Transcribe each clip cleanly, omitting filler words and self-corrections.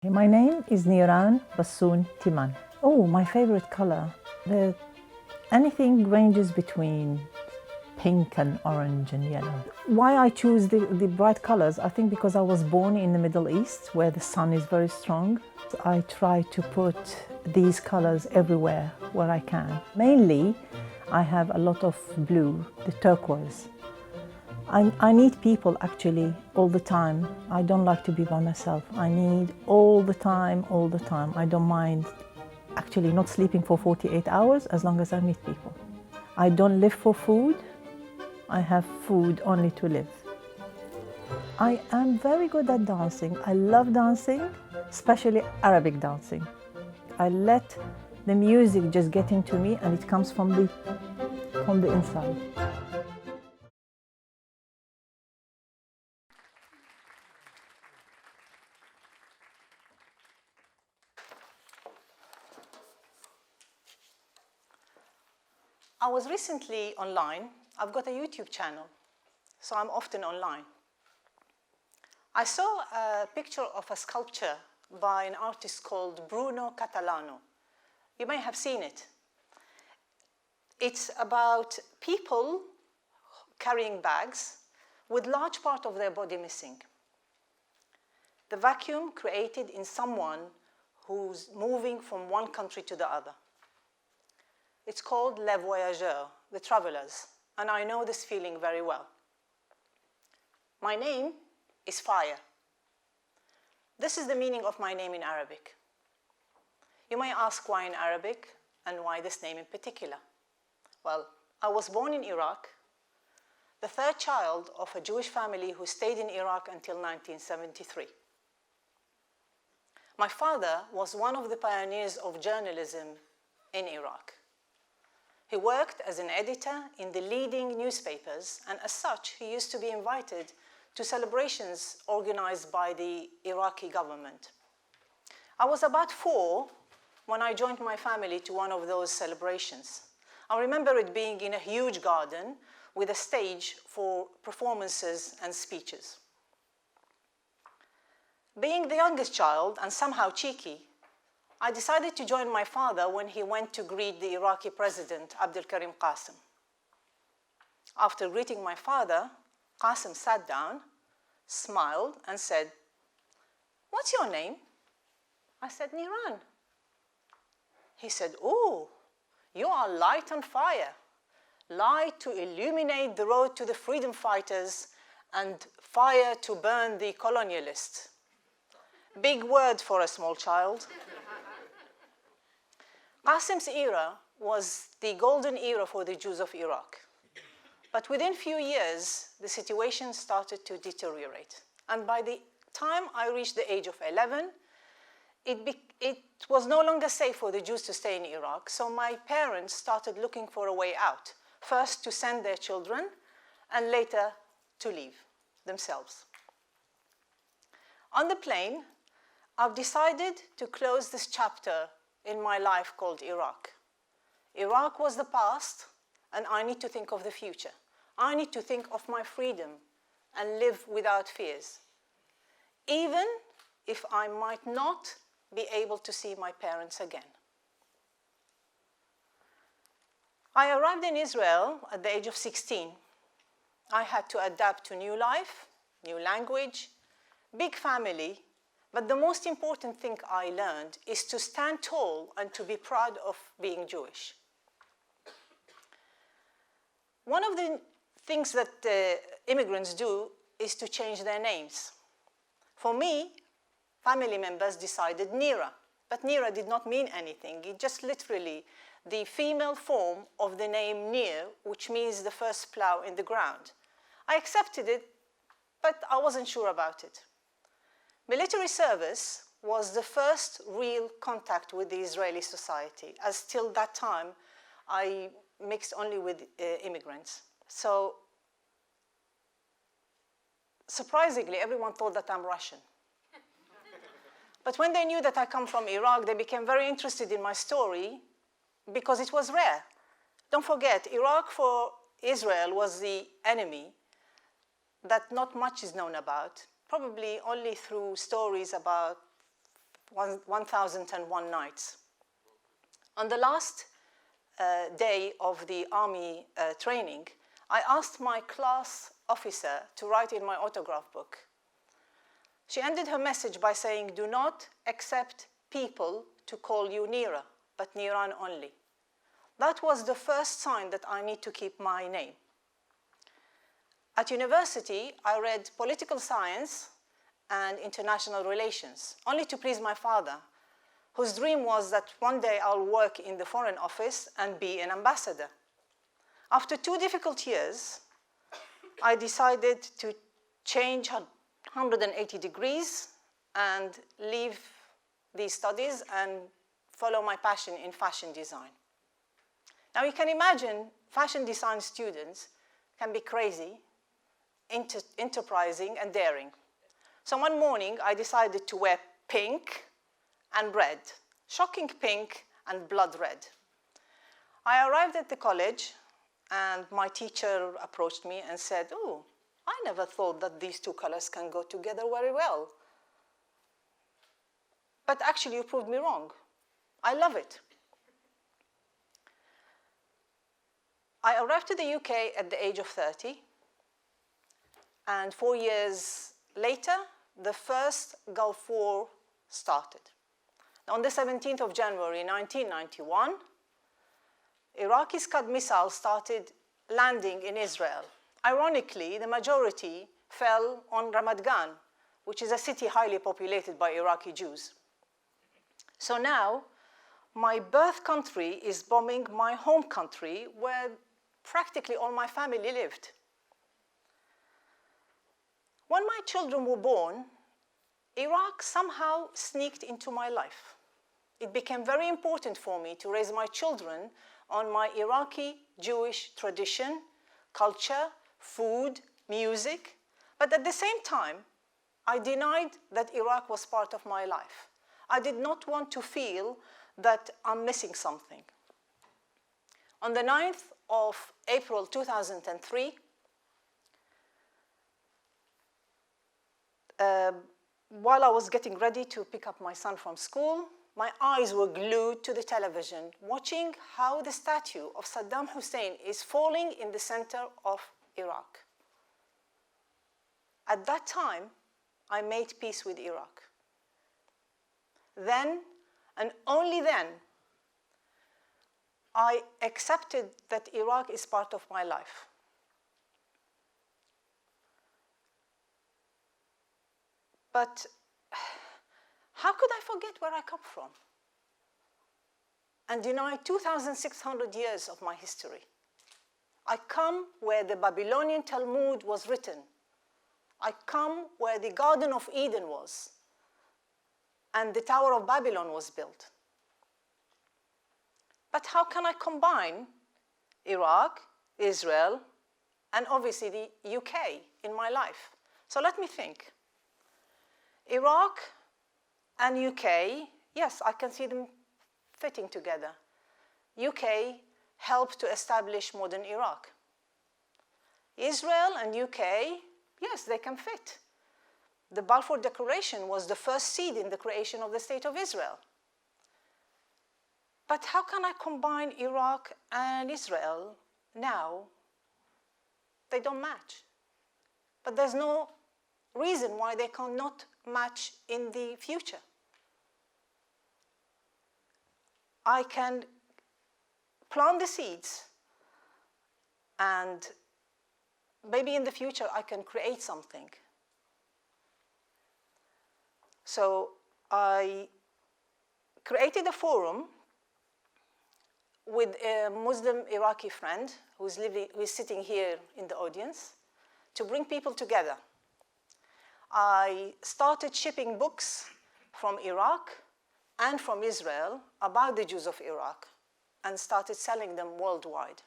My name is Niran Timan. Oh, my favorite color. Anything ranges between pink and orange and yellow. Why I choose the bright colors? I think because I was born in the Middle East where the sun is very strong. I try to put these colors everywhere where I can. Mainly, I have a lot of blue, the turquoise. I need people actually all the time. I don't like to be by myself. I need all the time, all the time. I don't mind actually not sleeping for 48 hours as long as I meet people. I don't live for food. I have food only to live. I am very good at dancing. I love dancing, especially Arabic dancing. I let the music just get into me and it comes from the inside. I was recently online. I've got a YouTube channel, so I'm often online. I saw a picture of a sculpture by an artist called Bruno Catalano. You may have seen it. It's about people carrying bags with large part of their body missing. The vacuum created in someone who's moving from one country to the other. It's called Les Voyageurs, the travelers, and I know this feeling very well. My name is Fire. This is the meaning of my name in Arabic. You may ask why in Arabic and why this name in particular. Well, I was born in Iraq, the third child of a Jewish family who stayed in Iraq until 1973. My father was one of the pioneers of journalism in Iraq. He worked as an editor in the leading newspapers, and as such, he used to be invited to celebrations organized by the Iraqi government. I was about 4 when I joined my family to one of those celebrations. I remember it being in a huge garden with a stage for performances and speeches. Being the youngest child and somehow cheeky, I decided to join my father when he went to greet the Iraqi president, Abdul Karim Qasim. After greeting my father, Qasim sat down, smiled, and said, "What's your name?" I said, "Niran." He said, "Oh, you are light and fire. Light to illuminate the road to the freedom fighters and fire to burn the colonialists." Big word for a small child. Qasim's era was the golden era for the Jews of Iraq. But within a few years, the situation started to deteriorate. And by the time I reached the age of 11, it was no longer safe for the Jews to stay in Iraq. So my parents started looking for a way out, first to send their children, and later to leave themselves. On the plane, I've decided to close this chapter in my life called Iraq. Iraq was the past, and I need to think of the future. I need to think of my freedom and live without fears, even if I might not be able to see my parents again. I arrived in Israel at the age of 16. I had to adapt to new life, new language, big family, but the most important thing I learned is to stand tall and to be proud of being Jewish. One of the things that immigrants do is to change their names. For me, family members decided Nira, but Nira did not mean anything. It just literally the female form of the name Nir, which means the first plow in the ground. I accepted it, but I wasn't sure about it. Military service was the first real contact with the Israeli society, as till that time, I mixed only with immigrants. So, surprisingly, everyone thought that I'm Russian. But when they knew that I come from Iraq, they became very interested in my story because it was rare. Don't forget, Iraq for Israel was the enemy that not much is known about, probably only through stories about 1001 Nights. On the last day of the army training, I asked my class officer to write in my autograph book. She ended her message by saying, "Do not accept people to call you Nira, but Niran only." That was the first sign that I need to keep my name. At university, I read political science and international relations, only to please my father, whose dream was that one day I'll work in the Foreign Office and be an ambassador. After 2 difficult years, I decided to change 180 degrees and leave these studies and follow my passion in fashion design. Now you can imagine fashion design students can be crazy, enterprising, and daring. So one morning, I decided to wear pink and red, shocking pink and blood red. I arrived at the college, and my teacher approached me and said, "Oh, I never thought that these 2 colors can go together very well. But actually, you proved me wrong. I love it." I arrived to the UK at the age of 30, and 4 years later, the first Gulf War started. On the 17th of January 1991, Iraqi Scud missiles started landing in Israel. Ironically, the majority fell on Ramat Gan, which is a city highly populated by Iraqi Jews. So now, my birth country is bombing my home country, where practically all my family lived. When my children were born, Iraq somehow sneaked into my life. It became very important for me to raise my children on my Iraqi Jewish tradition, culture, food, music, but at the same time, I denied that Iraq was part of my life. I did not want to feel that I'm missing something. On the 9th of April 2003, while I was getting ready to pick up my son from school, my eyes were glued to the television, watching how the statue of Saddam Hussein is falling in the center of Iraq. At that time, I made peace with Iraq. Then, and only then, I accepted that Iraq is part of my life. But how could I forget where I come from and deny 2,600 years of my history? I come where the Babylonian Talmud was written. I come where the Garden of Eden was and the Tower of Babylon was built. But how can I combine Iraq, Israel, and obviously the UK in my life? So let me think. Iraq and UK, yes, I can see them fitting together. UK helped to establish modern Iraq. Israel and UK, yes, they can fit. The Balfour Declaration was the first seed in the creation of the State of Israel. But how can I combine Iraq and Israel now? They don't match. But there's no reason why they cannot match in the future. I can plant the seeds, and maybe in the future I can create something. So I created a forum with a Muslim Iraqi friend who is sitting here in the audience to bring people together. I started shipping books from Iraq and from Israel about the Jews of Iraq and started selling them worldwide.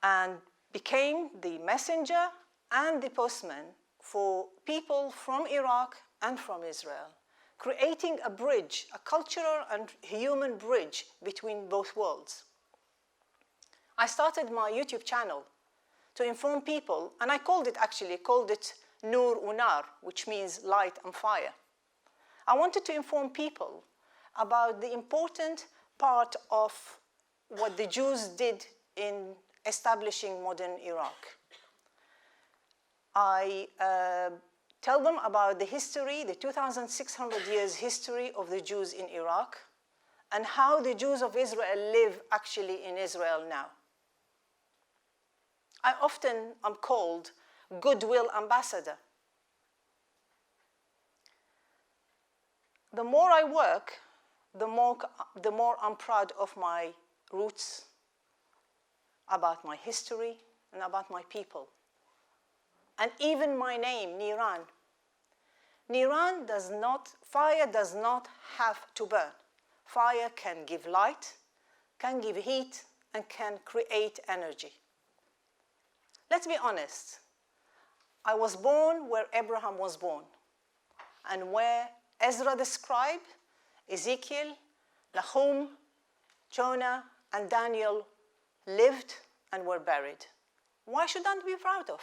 And became the messenger and the postman for people from Iraq and from Israel, creating a bridge, a cultural and human bridge between both worlds. I started my YouTube channel to inform people, and I called it Nur Unar, which means light and fire. I wanted to inform people about the important part of what the Jews did in establishing modern Iraq. I tell them about the history, the 2,600 years history of the Jews in Iraq, and how the Jews of Israel live actually in Israel now. I often am called goodwill ambassador. The more I work, the more I'm proud of my roots, about my history, and about my people. And even my name, Niran. Niran fire does not have to burn. Fire can give light, can give heat, and can create energy. Let's be honest. I was born where Abraham was born, and where Ezra the scribe, Ezekiel, Nahum, Jonah, and Daniel lived and were buried. Why should I be proud of?